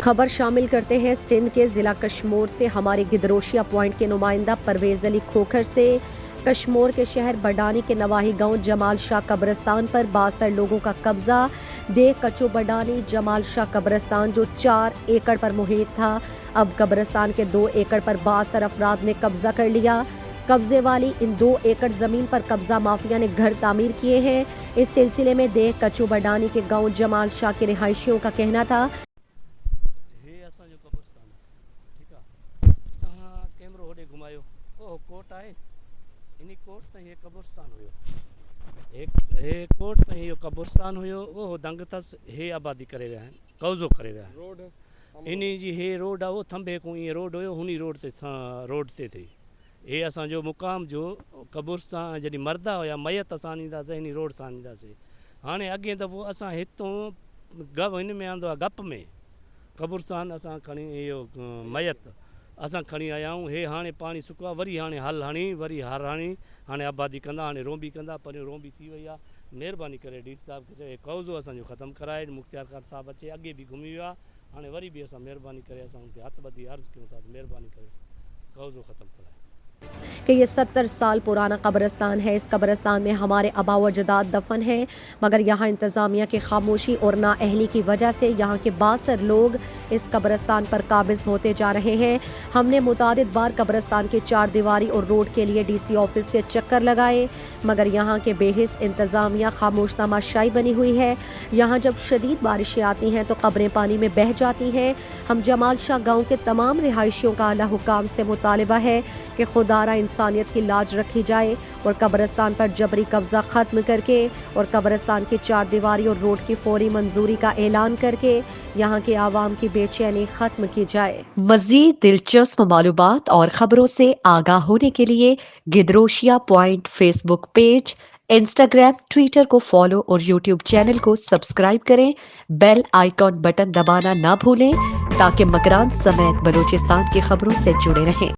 खबर शामिल करते हैं सिंध के जिला कश्मोर से। हमारे गिदरोशिया पॉइंट के नुमाइंदा परवेज अली खोखर से। कश्मोर के शहर बडानी के नवाही गांव जमाल शाह कब्रिस्तान पर 62 लोगों का कब्जा। देख कचो बडानी जमाल शाह कब्रिस्तान जो 4 एकड़ पर मुहित था, अब कब्रिस्तान के 2 एकड़ पर 62 अफराद ने कब्जा कर लिया। कब्जे वाली इन 2 एकड़ जमीन पर कब्जा माफिया ने घर तामीर किए हैं। इस सिलसिले में देख कचो बडानी के गांव जमाल शाह के रिहायशियों का कहना था, कैमरो होॾे घुमायो, ओह कोट आहे, इन कोट ताईं हे कब्रिस्तान हुयो, हे कोट ताईं इहो कब्रिस्तान हुयो, ओह दंग अथसि, हे आबादी करे विया आहिनि, कब्ज़ो करे विया आहिनि। रोड इन जी हे रोड आहे, उहो थंभे खां ईअं रोड हुयो, हुन रोड ते थिए हे असांजो मुक़ाम जो कब्रिस्तान। जॾहिं मर्दा हुया मयत असां आणींदासीं हिन रोड सां आणींदासीं। हाणे अॻे दफ़ो असां हितां हिन में आंदो आहे गप में कब्रिस्तान असां खणी इहो मयत असां खणी आया आहियूं। हे हाणे पाणी सुको आहे, वरी हाणे हल हणी, वरी हार हणी, हाणे आबादी कंदा, हाणे रोंबी कंदा, पर रोंबी थी वई आहे। महिरबानी करे डी सी साहिब खे कब्ज़ो असांजो ख़तमु कराए। मुख़्तियार ख़ान साहिबु अचे, अॻे बि घुमी वियो आहे, हाणे वरी बि असां महिरबानी करे असां उनखे हथ ॿधी अर्ज़ु कयूं था, महिरबानी करे कब्ज़ो ख़तमु कराए। कि ये 70 साल पुराना कब्रिस्तान है। इस कब्रिस्तान में हमारे आबा व अजदाद दफन हैं, मगर यहाँ इंतज़ामिया की खामोशी और नाअहली की वजह से यहाँ के 62 लोग इस कब्रिस्तान पर काबिज होते जा रहे हैं। हमने मुतादिद बार कब्रिस्तान की 4 दीवारी और रोड के लिए DC ऑफिस के चक्कर लगाए, मगर यहाँ के बेहिस इंतज़ामिया खामोश तमाशाई बनी हुई है। यहाँ जब शदीद बारिशें आती हैं तो कब्रें पानी में बह जाती हैं। हम जमाल शाह गाँव के तमाम रिहायशियों का आला हुकाम से मुतालिबा है कि खुदारा इंसानियत की लाज रखी जाए और कब्रिस्तान पर जबरी कब्जा खत्म करके और कब्रिस्तान की 4 दीवारी और रोड की फौरी मंजूरी का ऐलान करके यहाँ के आवाम की बेचैनी खत्म की जाए। मजीद दिलचस्प मालूमात और खबरों से आगाह होने के लिए Gedrosia point Facebook page, Instagram, Twitter को फॉलो और यूट्यूब चैनल को सब्सक्राइब करें। बेल आइकॉन बटन दबाना ना भूलें ताकि मकरान समेत बलूचिस्तान की खबरों से जुड़े रहें।